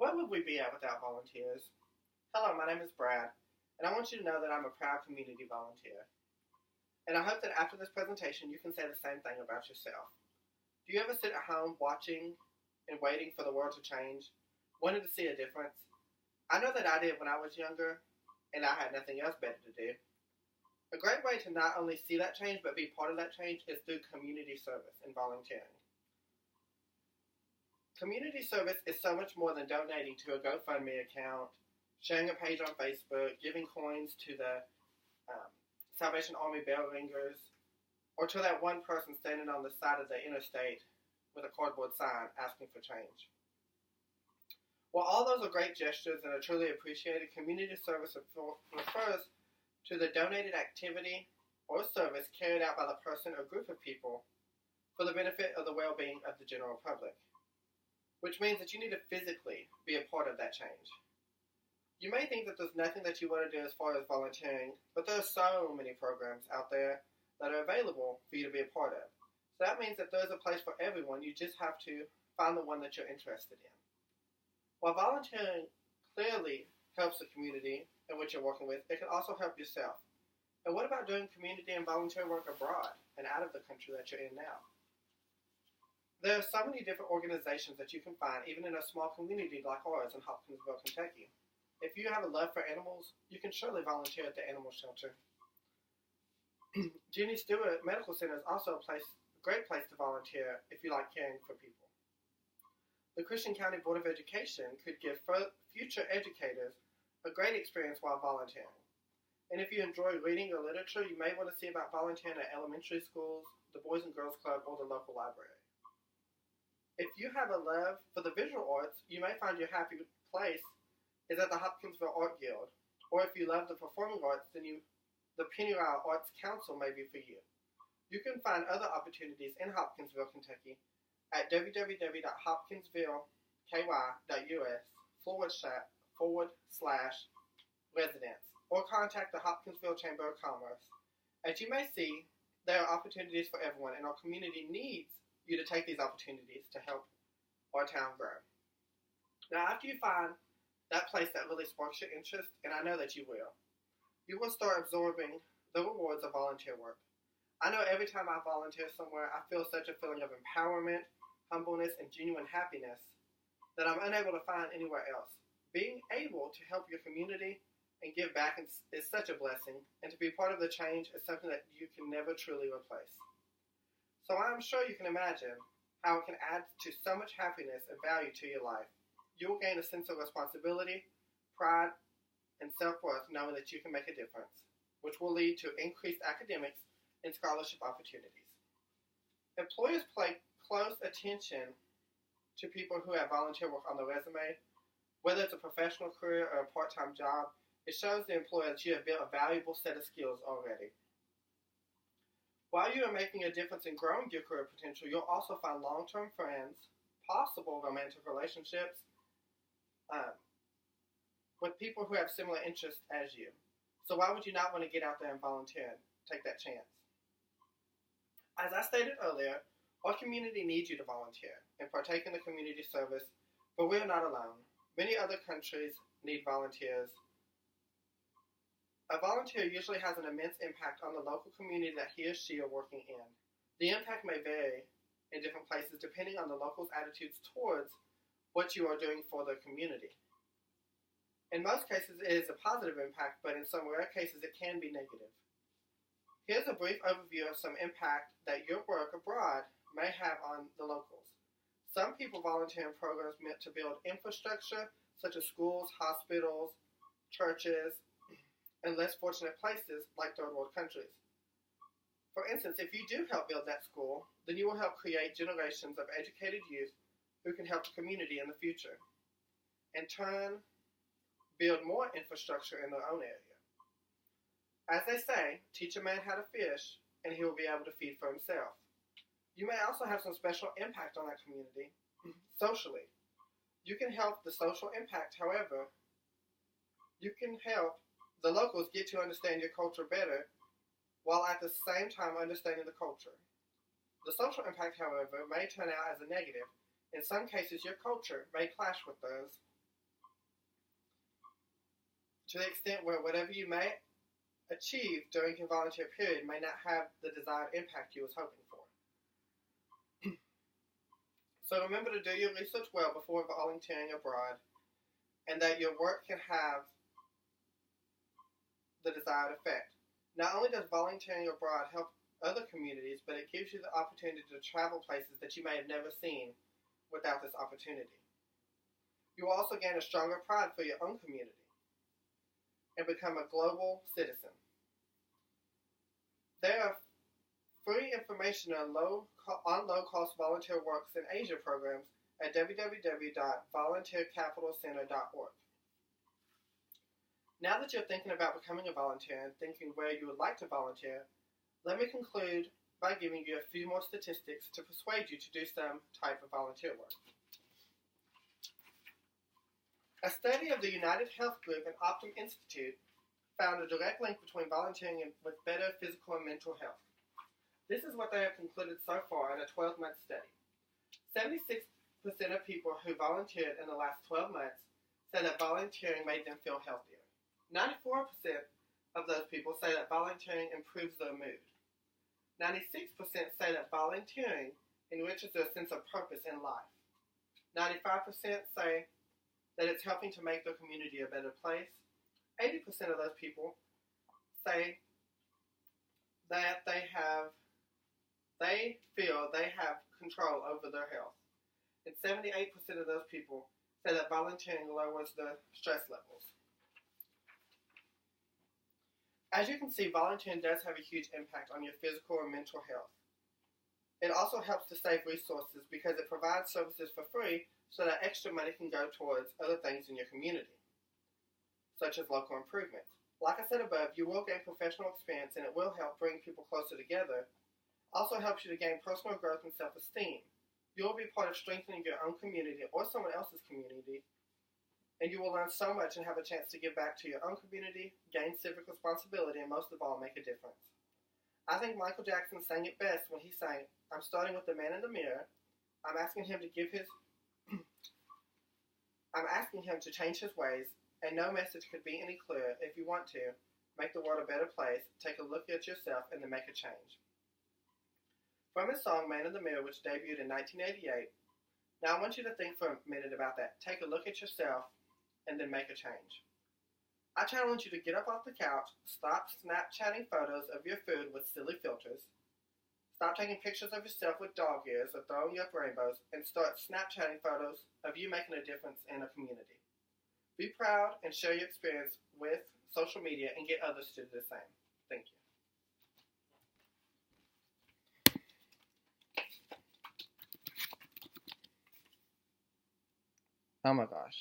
What would we be at without volunteers? Hello, my name is Brad, and I want you to know that I'm a proud community volunteer. And I hope that after this presentation you can say the same thing about yourself. Do you ever sit at home watching and waiting for the world to change, wanting to see a difference? I know that I did when I was younger, and I had nothing else better to do. A great way to not only see that change but be part of that change is through community service and volunteering. Community service is so much more than donating to a GoFundMe account, sharing a page on Facebook, giving coins to the Salvation Army bell ringers, or to that one person standing on the side of the interstate with a cardboard sign asking for change. While all those are great gestures and are truly appreciated, community service refers to the donated activity or service carried out by the person or group of people for the benefit of the well-being of the general public, which means that you need to physically be a part of that change. You may think that there's nothing that you want to do as far as volunteering, but there are so many programs out there that are available for you to be a part of. So that means that there's a place for everyone. You just have to find the one that you're interested in. While volunteering clearly helps the community in which you're working with, it can also help yourself. And what about doing community and volunteer work abroad and out of the country that you're in now? There are so many different organizations that you can find, even in a small community like ours in Hopkinsville, Kentucky. If you have a love for animals, you can surely volunteer at the animal shelter. Jenny Stewart Medical Center is also a great place to volunteer if you like caring for people. The Christian County Board of Education could give future educators a great experience while volunteering. And if you enjoy reading or literature, you may want to see about volunteering at elementary schools, the Boys and Girls Club, or the local library. If you have a love for the visual arts, you may find your happy place is at the Hopkinsville Art Guild. Or if you love the performing arts, then the Pennyroyal Arts Council may be for you. You can find other opportunities in Hopkinsville, Kentucky at www.hopkinsville.us/residents or contact the Hopkinsville Chamber of Commerce. As you may see, there are opportunities for everyone, and our community needs you to take these opportunities to help our town grow. Now, after you find that place that really sparks your interest, and I know that you will start absorbing the rewards of volunteer work. I know every time I volunteer somewhere, I feel such a feeling of empowerment, humbleness, and genuine happiness that I'm unable to find anywhere else. Being able to help your community and give back is such a blessing, and to be part of the change is something that you can never truly replace. So I'm sure you can imagine how it can add to so much happiness and value to your life. You will gain a sense of responsibility, pride, and self-worth knowing that you can make a difference, which will lead to increased academics and scholarship opportunities. Employers pay close attention to people who have volunteer work on their resume. Whether it's a professional career or a part-time job, it shows the employer that you have built a valuable set of skills already. While you are making a difference in growing your career potential, you'll also find long-term friends, possible romantic relationships, with people who have similar interests as you. So why would you not want to get out there and volunteer and take that chance? As I stated earlier, our community needs you to volunteer and partake in the community service, but we are not alone. Many other countries need volunteers. A volunteer usually has an immense impact on the local community that he or she are working in. The impact may vary in different places depending on the locals' attitudes towards what you are doing for the community. In most cases, it is a positive impact, but in some rare cases, it can be negative. Here's a brief overview of some impact that your work abroad may have on the locals. Some people volunteer in programs meant to build infrastructure, such as schools, hospitals, churches, and less fortunate places like third world countries. For instance, if you do help build that school, then you will help create generations of educated youth who can help the community in the future. In turn, build more infrastructure in their own area. As they say, teach a man how to fish, and he will be able to feed for himself. You may also have some special impact on that community socially. You can help the social impact, however, you can help the locals get to understand your culture better while at the same time understanding the culture. The social impact, however, may turn out as a negative. In some cases, your culture may clash with theirs, to the extent where whatever you may achieve during your volunteer period may not have the desired impact you was hoping for. So remember to do your research well before volunteering abroad, and that your work can have the desired effect. Not only does volunteering abroad help other communities, but it gives you the opportunity to travel places that you may have never seen without this opportunity. You will also gain a stronger pride for your own community and become a global citizen. There are free information on low-cost volunteer works in Asia programs at www.volunteercapitalcenter.org. Now that you're thinking about becoming a volunteer and thinking where you would like to volunteer, let me conclude by giving you a few more statistics to persuade you to do some type of volunteer work. A study of the United Health Group and Optum Institute found a direct link between volunteering and with better physical and mental health. This is what they have concluded so far in a 12-month study. 76% of people who volunteered in the last 12 months said that volunteering made them feel healthier. 94% of those people say that volunteering improves their mood. 96% say that volunteering enriches their sense of purpose in life. 95% say that it's helping to make their community a better place. 80% of those people say that they feel they have control over their health. And 78% of those people say that volunteering lowers their stress levels. As you can see, volunteering does have a huge impact on your physical and mental health. It also helps to save resources because it provides services for free so that extra money can go towards other things in your community, such as local improvements. Like I said above, you will gain professional experience and it will help bring people closer together. Also helps you to gain personal growth and self-esteem. You will be part of strengthening your own community or someone else's community, and you will learn so much and have a chance to give back to your own community, gain civic responsibility, and most of all, make a difference. I think Michael Jackson sang it best when he sang, "I'm starting with the man in the mirror. I'm asking him to change his ways, and no message could be any clearer. If you want to make the world a better place, take a look at yourself and then make a change." From his song, Man in the Mirror, which debuted in 1988, now I want you to think for a minute about that. Take a look at yourself and then make a change. I challenge you to get up off the couch, stop Snapchatting photos of your food with silly filters, stop taking pictures of yourself with dog ears or throwing up rainbows, and start Snapchatting photos of you making a difference in a community. Be proud and share your experience with social media and get others to do the same. Thank you. Oh my gosh.